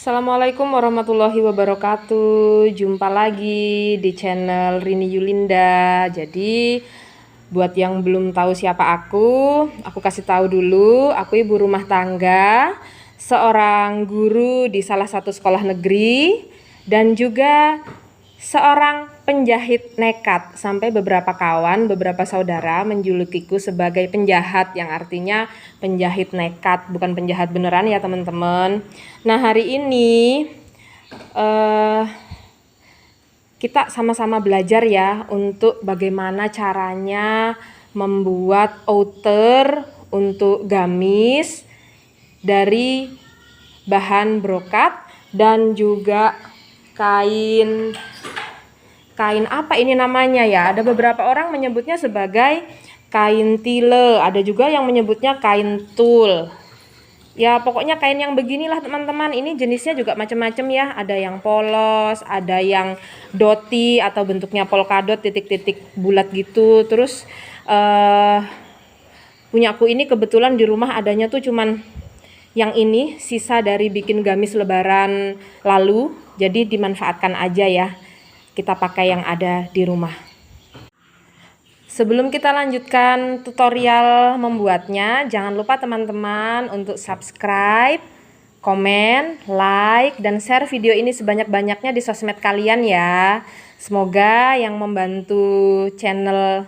Assalamualaikum warahmatullahi wabarakatuh. Jumpa lagi di channel Rini Yulinda. Jadi buat yang belum tahu siapa aku kasih tahu dulu. Aku ibu rumah tangga, seorang guru di salah satu sekolah negeri, dan juga seorang penjahit nekat. Sampai beberapa kawan, beberapa saudara menjulukiku sebagai penjahat, yang artinya penjahit nekat, bukan penjahat beneran ya teman-teman. Nah, hari ini kita sama-sama belajar ya untuk bagaimana caranya membuat outer untuk gamis dari bahan brokat dan juga kain apa ini namanya ya? Ada beberapa orang menyebutnya sebagai kain tile, ada juga yang menyebutnya kain tul. Ya pokoknya kain yang beginilah teman-teman. Ini jenisnya juga macam-macam ya. Ada yang polos, ada yang doti atau bentuknya polkadot titik-titik bulat gitu. Terus punya aku ini kebetulan di rumah adanya tuh cuman yang ini, sisa dari bikin gamis lebaran lalu. Jadi dimanfaatkan aja ya, kita pakai yang ada di rumah. Sebelum kita lanjutkan tutorial membuatnya, jangan lupa teman-teman untuk subscribe, komen, like, dan share video ini sebanyak-banyaknya di sosmed kalian ya. Semoga yang membantu channel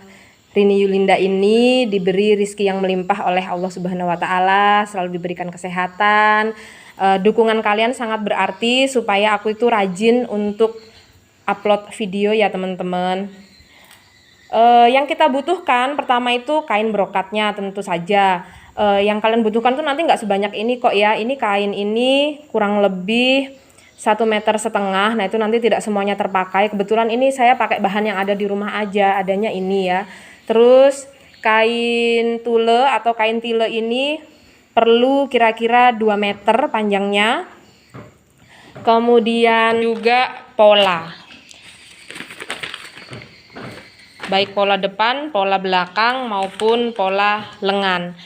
Rini Yulinda ini diberi rizki yang melimpah oleh Allah Subhanahu wa Ta'ala, selalu diberikan kesehatan. Dukungan kalian sangat berarti supaya aku itu rajin untuk upload video ya teman-teman. Yang kita butuhkan pertama itu kain brokatnya tentu saja. Yang kalian butuhkan tuh nanti nggak sebanyak ini kok ya. Ini kain ini kurang lebih 1,5 meter. Nah itu nanti tidak semuanya terpakai. Kebetulan ini saya pakai bahan yang ada di rumah aja, adanya ini ya. Terus kain tule atau kain tile ini perlu kira-kira 2 meter panjangnya. Kemudian juga pola, baik pola depan, pola belakang maupun pola lengan.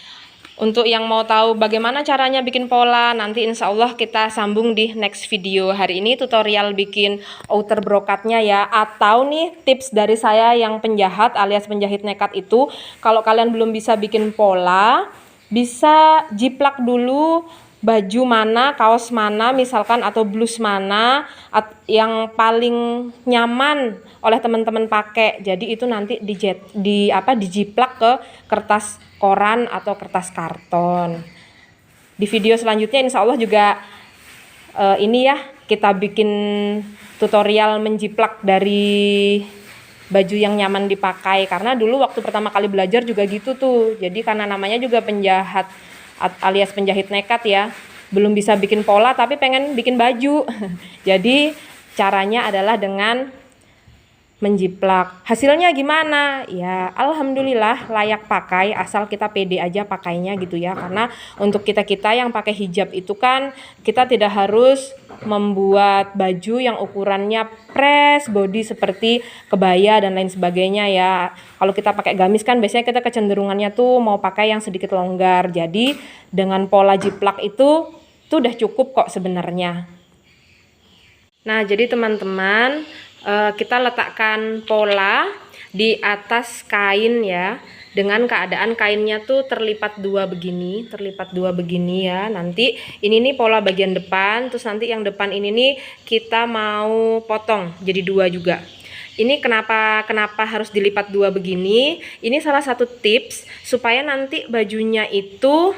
Untuk yang mau tahu bagaimana caranya bikin pola, nanti insya Allah kita sambung di next video. Hari ini tutorial bikin outer brokatnya ya. Atau nih tips dari saya yang penjahat alias penjahit nekat itu, kalau kalian belum bisa bikin pola, bisa jiplak dulu baju mana, kaos mana misalkan, atau blus mana yang paling nyaman oleh teman-teman pakai. Jadi itu nanti dijiplak ke kertas koran atau kertas karton. Di video selanjutnya insya Allah juga ini ya, kita bikin tutorial menjiplak dari baju yang nyaman dipakai. Karena dulu waktu pertama kali belajar juga gitu tuh. Jadi karena namanya juga penjahat alias penjahit nekat ya, belum bisa bikin pola tapi pengen bikin baju. Jadi caranya adalah dengan menjiplak. Hasilnya gimana? Ya alhamdulillah layak pakai, asal kita pede aja pakainya gitu ya. Karena untuk kita-kita yang pakai hijab itu kan kita tidak harus membuat baju yang ukurannya press body seperti kebaya dan lain sebagainya ya. Kalau kita pakai gamis kan biasanya kita kecenderungannya tuh mau pakai yang sedikit longgar. Jadi dengan pola jiplak itu tuh udah cukup kok sebenarnya. Nah jadi teman-teman, kita letakkan pola di atas kain ya, dengan keadaan kainnya tuh terlipat dua begini ya. Nanti ini nih pola bagian depan, terus nanti yang depan ini nih kita mau potong jadi dua juga. Ini kenapa harus dilipat dua begini? Ini salah satu tips supaya nanti bajunya itu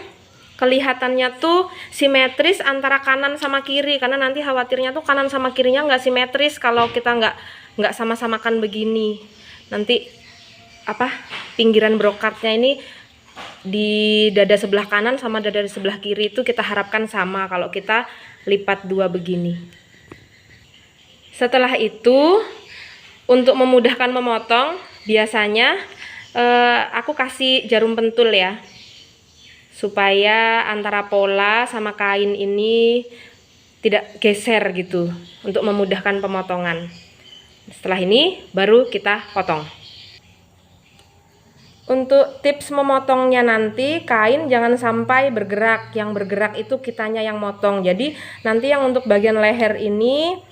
kelihatannya tuh simetris antara kanan sama kiri, karena nanti khawatirnya tuh kanan sama kirinya nggak simetris kalau kita nggak sama-samakan begini. Nanti pinggiran brokatnya ini di dada sebelah kanan sama dada sebelah kiri itu kita harapkan sama kalau kita lipat dua begini. Setelah itu untuk memudahkan memotong, biasanya aku kasih jarum pentul ya, supaya antara pola sama kain ini tidak geser gitu, untuk memudahkan pemotongan. Setelah ini baru kita potong. Untuk tips memotongnya nanti, kain jangan sampai bergerak. Yang bergerak itu kitanya yang motong. Jadi nanti yang untuk bagian leher ini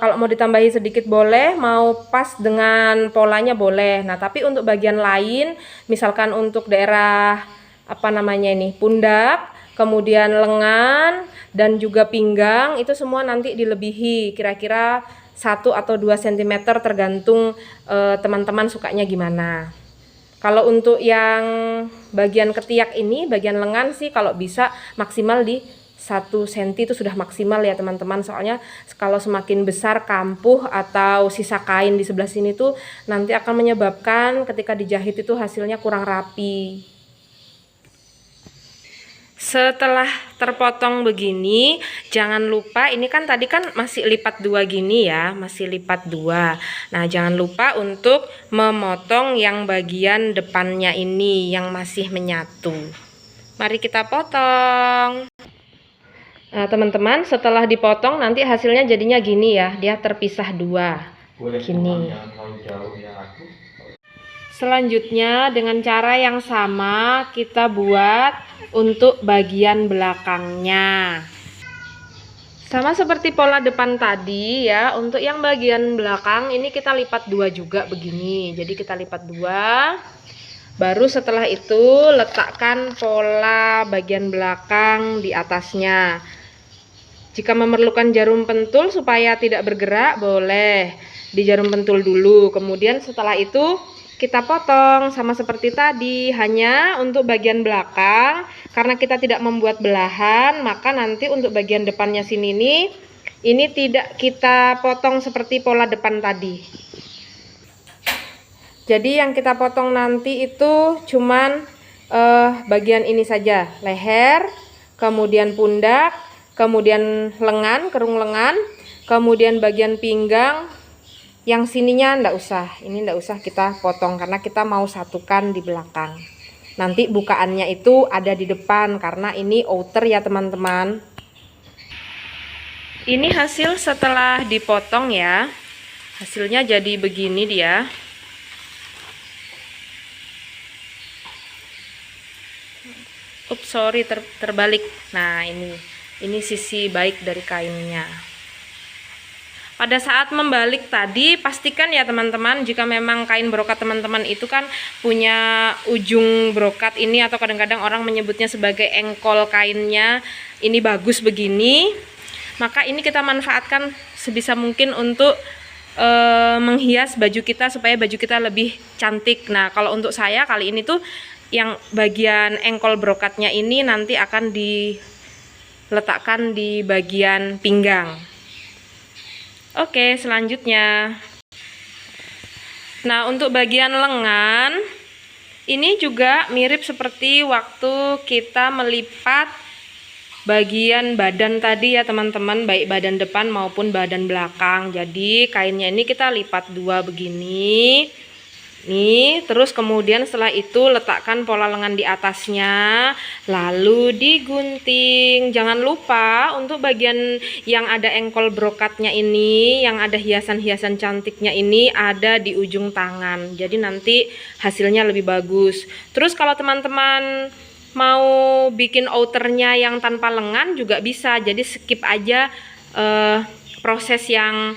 kalau mau ditambahi sedikit boleh, mau pas dengan polanya boleh. Nah, tapi untuk bagian lain, misalkan untuk daerah apa namanya ini, pundak, kemudian lengan dan juga pinggang, itu semua nanti dilebihi kira-kira 1 atau 2 cm tergantung teman-teman sukanya gimana. Kalau untuk yang bagian ketiak ini, bagian lengan sih kalau bisa maksimal di 1 cm itu sudah maksimal ya teman-teman. Soalnya kalau semakin besar kampuh atau sisa kain di sebelah sini tuh nanti akan menyebabkan ketika dijahit itu hasilnya kurang rapi. Setelah terpotong begini, jangan lupa, ini kan tadi kan masih lipat 2 gini ya, masih lipat 2. Nah, jangan lupa untuk memotong yang bagian depannya ini yang masih menyatu. Mari kita potong. Nah, teman-teman, setelah dipotong nanti hasilnya jadinya gini ya, dia terpisah 2. Gini. Selanjutnya dengan cara yang sama kita buat untuk bagian belakangnya. Sama seperti pola depan tadi ya, untuk yang bagian belakang ini kita lipat 2 juga begini. Jadi kita lipat 2. Baru setelah itu letakkan pola bagian belakang di atasnya. Jika memerlukan jarum pentul supaya tidak bergerak, boleh di jarum pentul dulu. Kemudian setelah itu kita potong sama seperti tadi, hanya untuk bagian belakang. Karena kita tidak membuat belahan, maka nanti untuk bagian depannya sini nih, ini tidak kita potong seperti pola depan tadi. Jadi yang kita potong nanti itu cuman bagian ini saja, leher, kemudian pundak, kemudian lengan, kerung lengan, kemudian bagian pinggang. Yang sininya ndak usah, ini ndak usah kita potong karena kita mau satukan di belakang. Nanti bukaannya itu ada di depan karena ini outer ya teman-teman. Ini hasil setelah dipotong ya. Hasilnya jadi begini dia. Ups, sorry terbalik. Nah, ini sisi baik dari kainnya. Pada saat membalik tadi, pastikan ya teman-teman, jika memang kain brokat teman-teman itu kan punya ujung brokat ini, atau kadang-kadang orang menyebutnya sebagai engkol kainnya, ini bagus begini, maka ini kita manfaatkan sebisa mungkin untuk menghias baju kita supaya baju kita lebih cantik. Nah, kalau untuk saya kali ini tuh yang bagian engkol brokatnya ini nanti akan diletakkan di bagian pinggang. Oke, selanjutnya. Nah, untuk bagian lengan ini juga mirip seperti waktu kita melipat bagian badan tadi ya teman-teman, baik badan depan maupun badan belakang. Jadi kainnya ini kita lipat 2 begini. Nih, terus kemudian setelah itu letakkan pola lengan di atasnya, lalu digunting. Jangan lupa untuk bagian yang ada engkol brokatnya ini, yang ada hiasan-hiasan cantiknya ini ada di ujung tangan. Jadi nanti hasilnya lebih bagus. Terus kalau teman-teman mau bikin outernya yang tanpa lengan juga bisa. Jadi skip aja proses yang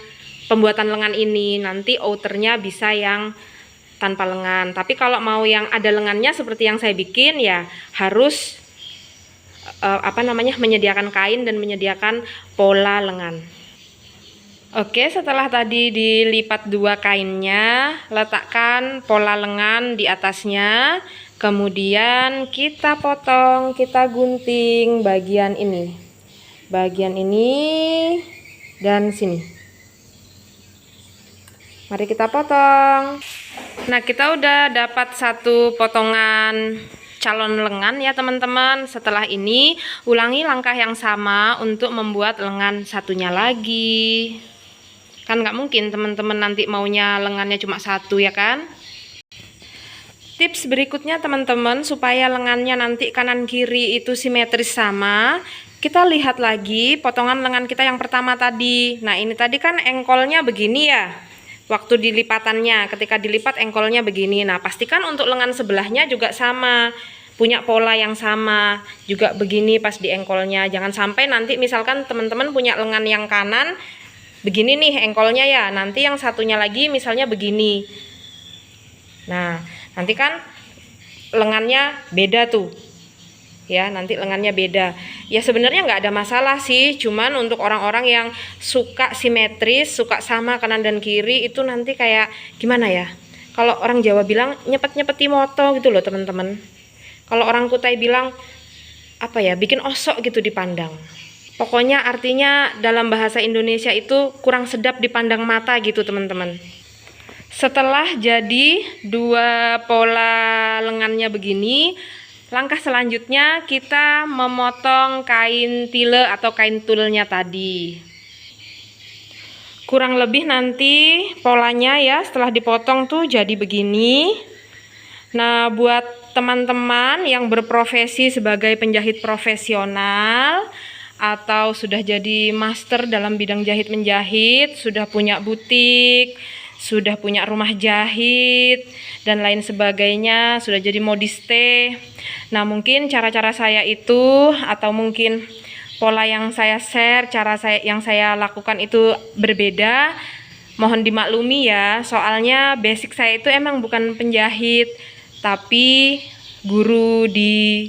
pembuatan lengan ini. Nanti outernya bisa yang tanpa lengan. Tapi kalau mau yang ada lengannya seperti yang saya bikin ya harus menyediakan kain dan menyediakan pola lengan. Oke, setelah tadi dilipat 2 kainnya, letakkan pola lengan di atasnya. Kemudian kita potong, kita gunting bagian ini. Bagian ini dan sini. Mari kita potong. Nah, kita udah dapat 1 potongan calon lengan ya teman-teman. Setelah ini ulangi langkah yang sama untuk membuat lengan satunya lagi. Kan nggak mungkin teman-teman nanti maunya lengannya cuma 1 ya kan. Tips berikutnya teman-teman, supaya lengannya nanti kanan kiri itu simetris sama, kita lihat lagi potongan lengan kita yang pertama tadi. Nah, ini tadi kan engkolnya begini ya. waktu dilipatannya. Ketika dilipat engkolnya begini. Nah, pastikan untuk lengan sebelahnya juga sama, punya pola yang sama, juga begini pas di engkolnya. Jangan sampai nanti misalkan teman-teman punya lengan yang kanan begini nih engkolnya ya, nanti yang satunya lagi misalnya begini. Nah, nanti kan lengannya beda tuh. Ya, nanti lengannya beda. Ya sebenarnya nggak ada masalah sih, cuman untuk orang-orang yang suka simetris, suka sama kanan dan kiri itu nanti kayak gimana ya? Kalau orang Jawa bilang nyepet-nyepeti moto gitu loh teman-teman. Kalau orang Kutai bilang apa ya, bikin osok gitu dipandang. Pokoknya artinya dalam bahasa Indonesia itu kurang sedap dipandang mata gitu teman-teman. Setelah jadi dua pola lengannya begini, langkah selanjutnya kita memotong kain tile atau kain tulnya tadi. Kurang lebih nanti polanya ya setelah dipotong tuh jadi begini. Nah, buat teman-teman yang berprofesi sebagai penjahit profesional atau sudah jadi master dalam bidang jahit menjahit, sudah punya butik, sudah punya rumah jahit dan lain sebagainya, sudah jadi modiste. Nah, mungkin cara-cara saya itu atau mungkin pola yang saya share, yang saya lakukan itu berbeda. Mohon dimaklumi ya, soalnya basic saya itu emang bukan penjahit, tapi guru di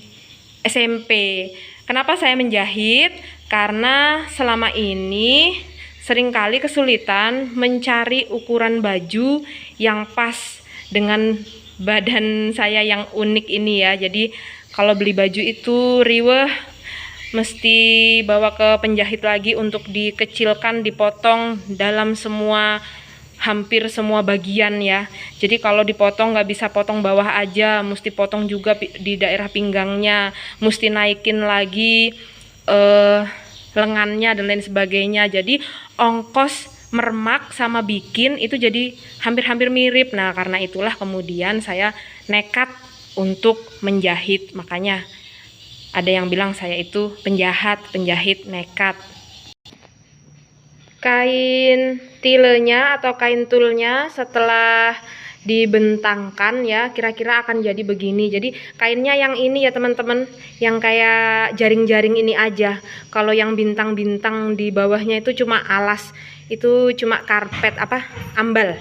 SMP. Kenapa saya menjahit? Karena selama ini seringkali kesulitan mencari ukuran baju yang pas dengan badan saya yang unik ini ya. Jadi kalau beli baju itu riweh, mesti bawa ke penjahit lagi untuk dikecilkan, dipotong dalam hampir semua bagian ya. Jadi kalau dipotong nggak bisa potong bawah aja, mesti potong juga di daerah pinggangnya, mesti naikin lagi lengannya dan lain sebagainya. Jadi ongkos mermak sama bikin itu jadi hampir-hampir mirip. Nah, karena itulah kemudian saya nekat untuk menjahit. Makanya ada yang bilang saya itu penjahit nekat. Kain tilenya atau kain tulnya setelah dibentangkan ya, kira-kira akan jadi begini. Jadi kainnya yang ini ya teman-teman, yang kayak jaring-jaring ini aja. Kalau yang bintang-bintang di bawahnya itu cuma alas, itu cuma karpet ambal.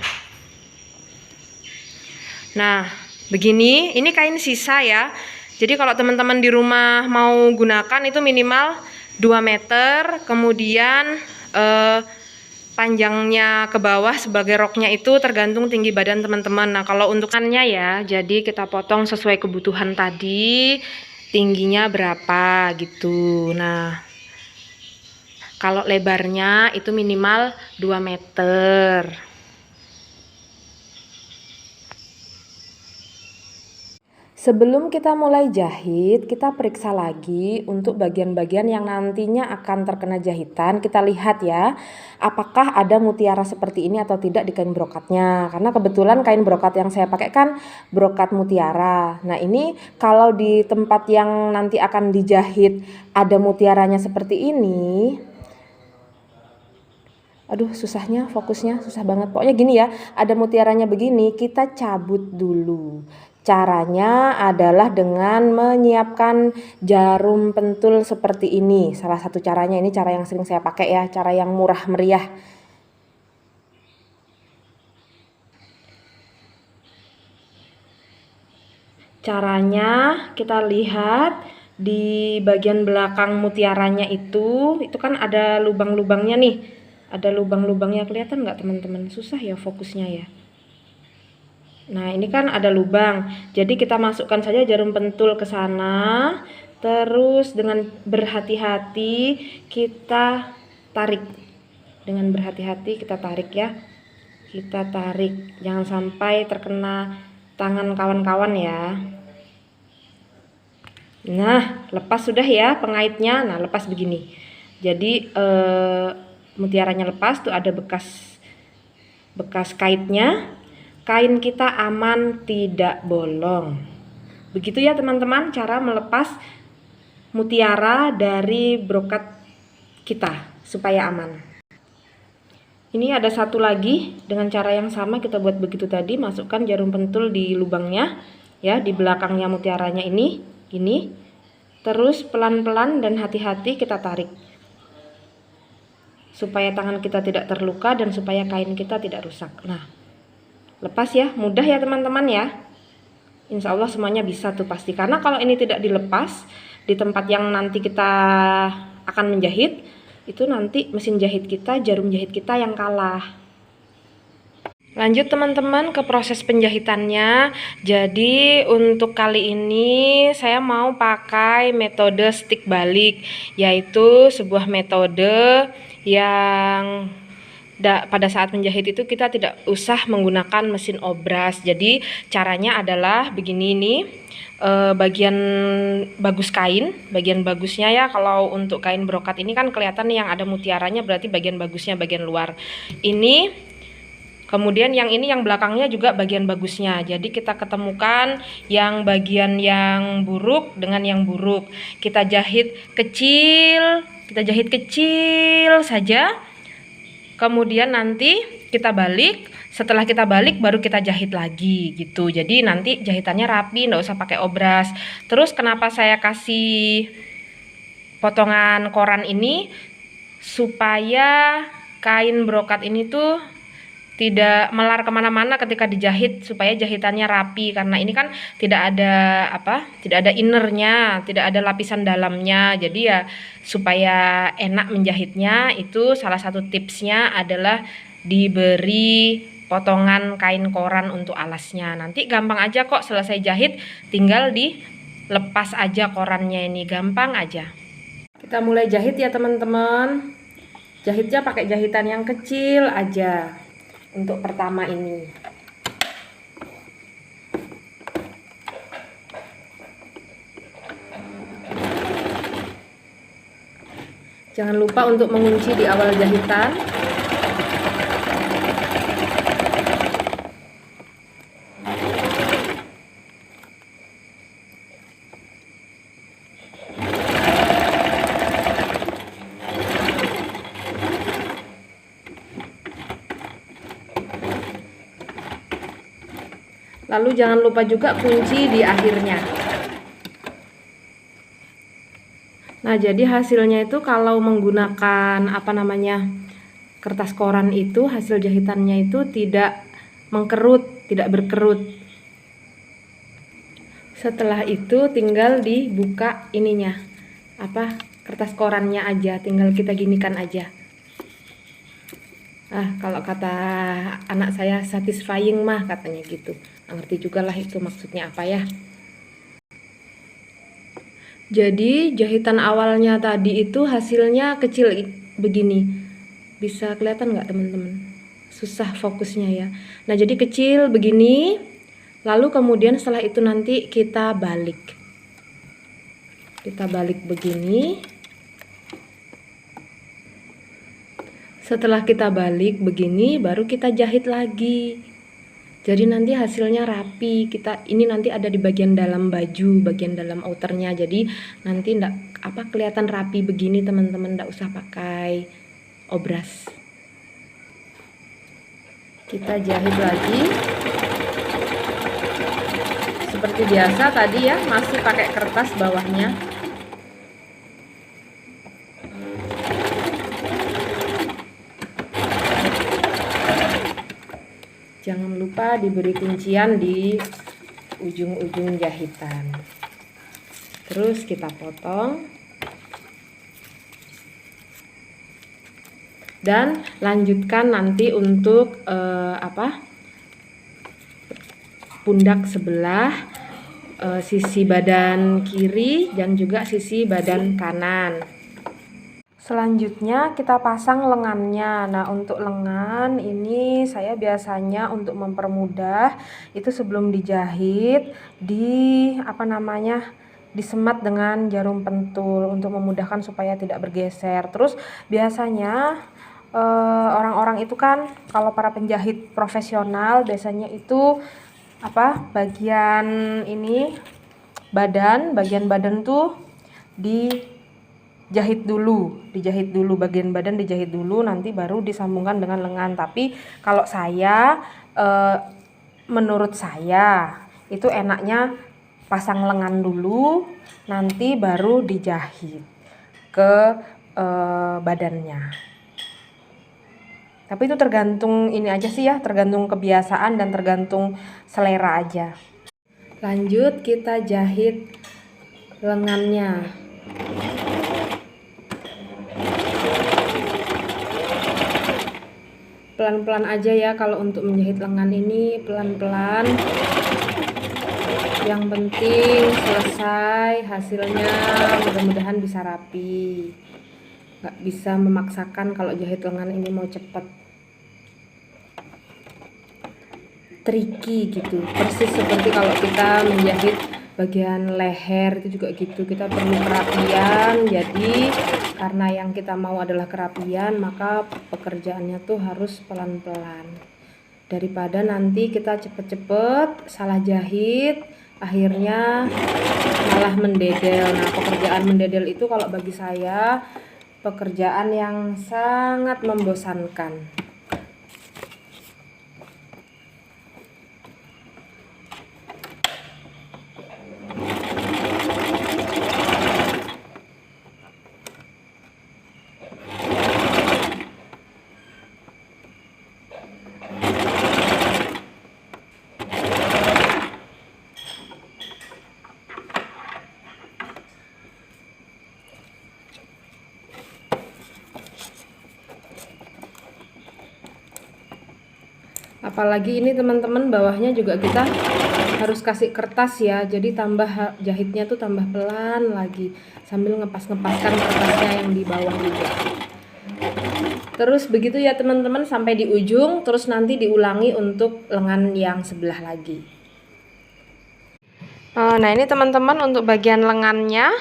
Nah, begini, ini kain sisa ya. Jadi kalau teman-teman di rumah mau gunakan itu minimal 2 meter, kemudian panjangnya ke bawah sebagai roknya itu tergantung tinggi badan teman-teman. Nah, kalau untuk kannya ya, jadi kita potong sesuai kebutuhan tadi, tingginya berapa gitu. Nah, kalau lebarnya itu minimal 2 meter. Sebelum kita mulai jahit, kita periksa lagi untuk bagian-bagian yang nantinya akan terkena jahitan. Kita lihat ya, apakah ada mutiara seperti ini atau tidak di kain brokatnya. Karena kebetulan kain brokat yang saya pakai kan brokat mutiara. Nah, ini kalau di tempat yang nanti akan dijahit ada mutiaranya seperti ini. Aduh, susahnya, fokusnya susah banget. Pokoknya gini ya, ada mutiaranya begini, kita cabut dulu. Caranya adalah dengan menyiapkan jarum pentul seperti ini. Salah satu caranya, ini cara yang sering saya pakai ya, cara yang murah meriah. Caranya kita lihat di bagian belakang mutiaranya itu kan ada lubang-lubangnya nih. Ada lubang-lubangnya, kelihatan nggak teman-teman? Susah ya fokusnya ya. Nah, ini kan ada lubang, jadi kita masukkan saja jarum pentul ke sana, terus dengan berhati-hati kita tarik. Dengan berhati-hati kita tarik ya. Kita tarik, jangan sampai terkena tangan kawan-kawan ya. Nah, lepas sudah ya pengaitnya. Nah, lepas begini. Jadi mutiaranya lepas tuh, ada bekas kaitnya. Kain kita aman, tidak bolong. Begitu ya teman-teman cara melepas mutiara dari brokat kita supaya aman. Ini ada satu lagi dengan cara yang sama kita buat begitu tadi, masukkan jarum pentul di lubangnya ya, di belakangnya mutiaranya ini, gini. Terus pelan-pelan dan hati-hati kita tarik. Supaya tangan kita tidak terluka dan supaya kain kita tidak rusak. Nah, lepas ya, mudah ya teman-teman ya. Insya Allah semuanya bisa tuh pasti. Karena kalau ini tidak dilepas di tempat yang nanti kita akan menjahit, itu nanti mesin jahit kita, jarum jahit kita yang kalah. Lanjut teman-teman ke proses penjahitannya. Jadi untuk kali ini saya mau pakai metode stick balik, yaitu sebuah metode yang pada saat menjahit itu kita tidak usah menggunakan mesin obras. Jadi caranya adalah begini nih, bagian bagus kain, bagian bagusnya ya, kalau untuk kain brokat ini kan kelihatan yang ada mutiaranya, berarti bagian bagusnya bagian luar ini. Kemudian yang ini yang belakangnya juga bagian bagusnya. Jadi kita ketemukan yang bagian yang buruk dengan yang buruk. Kita jahit kecil saja. Kemudian nanti kita balik. Setelah kita balik baru kita jahit lagi gitu. Jadi nanti jahitannya rapi, nggak usah pakai obras. Terus kenapa saya kasih potongan koran ini? Supaya kain brokat ini tuh tidak melar kemana-mana ketika dijahit, supaya jahitannya rapi. Karena ini kan tidak ada tidak ada innernya, tidak ada lapisan dalamnya. Jadi ya supaya enak menjahitnya, itu salah satu tipsnya adalah diberi potongan kain koran untuk alasnya. Nanti gampang aja kok, selesai jahit tinggal dilepas aja korannya, ini gampang aja. Kita mulai jahit ya teman-teman. Jahitnya pakai jahitan yang kecil aja untuk pertama ini. Jangan lupa untuk mengunci di awal jahitan. Lalu jangan lupa juga kunci di akhirnya. Nah, jadi hasilnya itu kalau menggunakan kertas koran itu, hasil jahitannya itu tidak mengkerut, tidak berkerut. Setelah itu tinggal dibuka ininya, kertas korannya aja, tinggal kita ginikan aja. Kalau kata anak saya satisfying mah katanya gitu. Ngerti juga lah itu maksudnya apa ya. Jadi jahitan awalnya tadi itu hasilnya kecil begini. Bisa kelihatan nggak teman-teman? Susah fokusnya ya. Nah, jadi kecil begini. Lalu kemudian setelah itu nanti kita balik. Kita balik begini. Setelah kita balik begini, baru kita jahit lagi. Jadi nanti hasilnya rapi. Ini nanti ada di bagian dalam baju, bagian dalam outernya. Jadi nanti kelihatan rapi begini teman-teman, ndak usah pakai obras. Kita jahit lagi. Seperti biasa tadi ya, masih pakai kertas bawahnya. Jangan lupa diberi kuncian di ujung-ujung jahitan. Terus kita potong. Dan lanjutkan nanti untuk pundak sebelah, sisi badan kiri dan juga sisi badan kanan. Selanjutnya kita pasang lengannya. Nah, untuk lengan ini saya biasanya untuk mempermudah itu sebelum dijahit disemat dengan jarum pentul untuk memudahkan supaya tidak bergeser. Terus biasanya orang-orang itu kan kalau para penjahit profesional biasanya itu bagian badan tuh dijahit dulu bagian badan, dijahit dulu, nanti baru disambungkan dengan lengan. Tapi kalau saya menurut saya itu enaknya pasang lengan dulu, nanti baru dijahit ke badannya. Tapi itu tergantung ini aja sih ya, tergantung kebiasaan dan tergantung selera aja. Lanjut kita jahit lengannya. Pelan-pelan aja ya kalau untuk menjahit lengan ini, pelan-pelan. Yang penting selesai hasilnya, mudah-mudahan bisa rapi. Nggak bisa memaksakan kalau jahit lengan ini mau cepet. Tricky gitu, persis seperti kalau kita menjahit bagian leher itu juga gitu, kita perlu kerapian. Jadi karena yang kita mau adalah kerapian, maka pekerjaannya tuh harus pelan-pelan, daripada nanti kita cepet-cepet salah jahit akhirnya malah mendedel. Nah, pekerjaan mendedel itu kalau bagi saya pekerjaan yang sangat membosankan. Apalagi ini teman-teman, bawahnya juga kita harus kasih kertas ya, jadi tambah jahitnya tuh tambah pelan lagi sambil ngepas-ngepaskan kertasnya yang di bawah juga. Terus begitu ya teman-teman sampai di ujung, terus nanti diulangi untuk lengan yang sebelah lagi. Nah ini teman-teman untuk bagian lengannya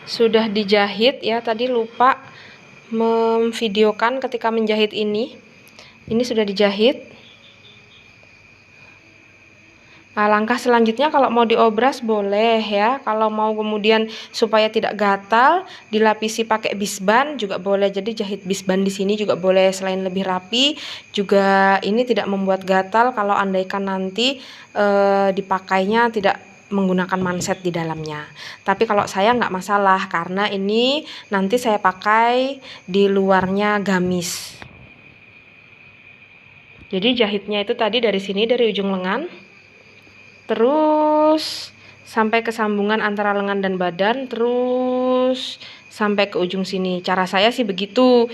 sudah dijahit ya, tadi lupa memvideokan ketika menjahit ini. Ini sudah dijahit. Nah, langkah selanjutnya kalau mau diobras boleh ya. Kalau mau kemudian supaya tidak gatal, dilapisi pakai bisban juga boleh. Jadi jahit bisban di sini juga boleh. Selain lebih rapi, juga ini tidak membuat gatal kalau andaikan nanti dipakainya tidak menggunakan manset di dalamnya. Tapi kalau saya nggak masalah karena ini nanti saya pakai di luarnya gamis. Jadi jahitnya itu tadi dari sini, dari ujung lengan, terus sampai ke sambungan antara lengan dan badan, terus sampai ke ujung sini. Cara saya sih begitu.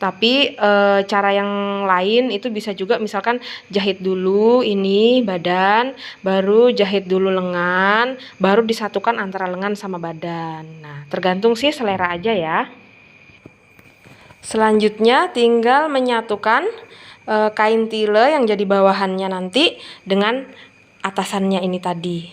Tapi cara yang lain itu bisa juga, misalkan jahit dulu ini badan, baru jahit dulu lengan, baru disatukan antara lengan sama badan. Nah, tergantung sih selera aja ya. Selanjutnya tinggal menyatukan kain tile yang jadi bawahannya nanti dengan atasannya ini tadi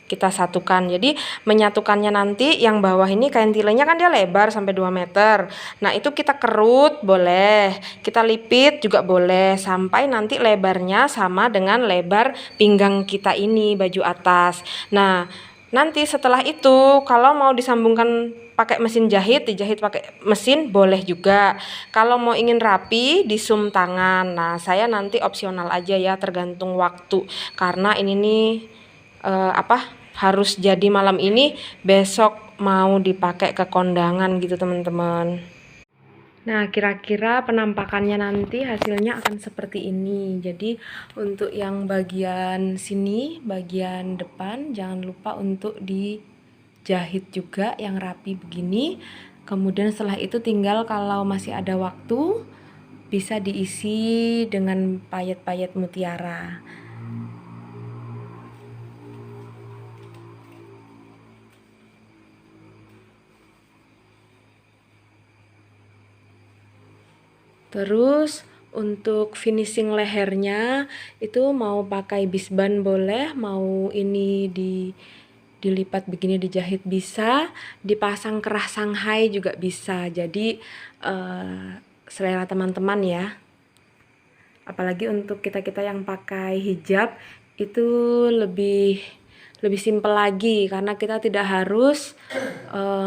kita satukan. Jadi menyatukannya nanti yang bawah ini kain tilenya kan dia lebar sampai 2 meter. Nah itu kita kerut boleh, kita lipit juga boleh sampai nanti lebarnya sama dengan lebar pinggang kita ini baju atas. Nah nanti setelah itu kalau mau disambungkan pakai mesin jahit, dijahit pakai mesin boleh juga. Kalau mau ingin rapi, disum tangan. Nah, saya nanti opsional aja ya, tergantung waktu. Karena ini nih harus jadi malam ini, besok mau dipakai ke kondangan gitu, teman-teman. Nah, kira-kira penampakannya nanti hasilnya akan seperti ini. Jadi, untuk yang bagian sini, bagian depan, jangan lupa untuk dijahit juga yang rapi begini. Kemudian setelah itu tinggal kalau masih ada waktu, bisa diisi dengan payet-payet mutiara. Terus untuk finishing lehernya itu mau pakai bisban boleh, mau ini dilipat begini dijahit bisa, dipasang kerah Shanghai juga bisa. Jadi selera teman-teman ya. Apalagi untuk kita-kita yang pakai hijab itu lebih simpel lagi karena kita tidak harus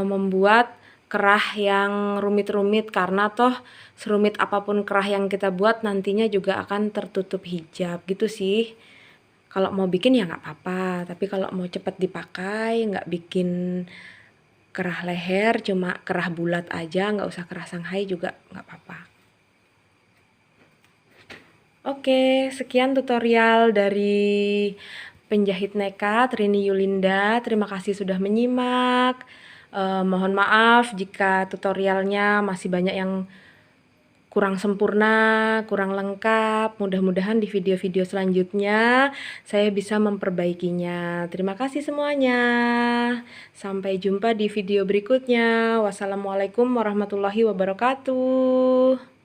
membuat kerah yang rumit-rumit, karena toh serumit apapun kerah yang kita buat nantinya juga akan tertutup hijab gitu sih. Kalau mau bikin ya nggak apa-apa, tapi kalau mau cepat dipakai, nggak bikin kerah leher, cuma kerah bulat aja, nggak usah kerah Shanghai juga nggak apa-apa. Oke, sekian tutorial dari penjahit nekat Rini Yulinda. Terima kasih sudah menyimak. Mohon maaf jika tutorialnya masih banyak yang kurang sempurna, kurang lengkap. Mudah-mudahan di video-video selanjutnya saya bisa memperbaikinya. Terima kasih semuanya. Sampai jumpa di video berikutnya. Wassalamualaikum warahmatullahi wabarakatuh.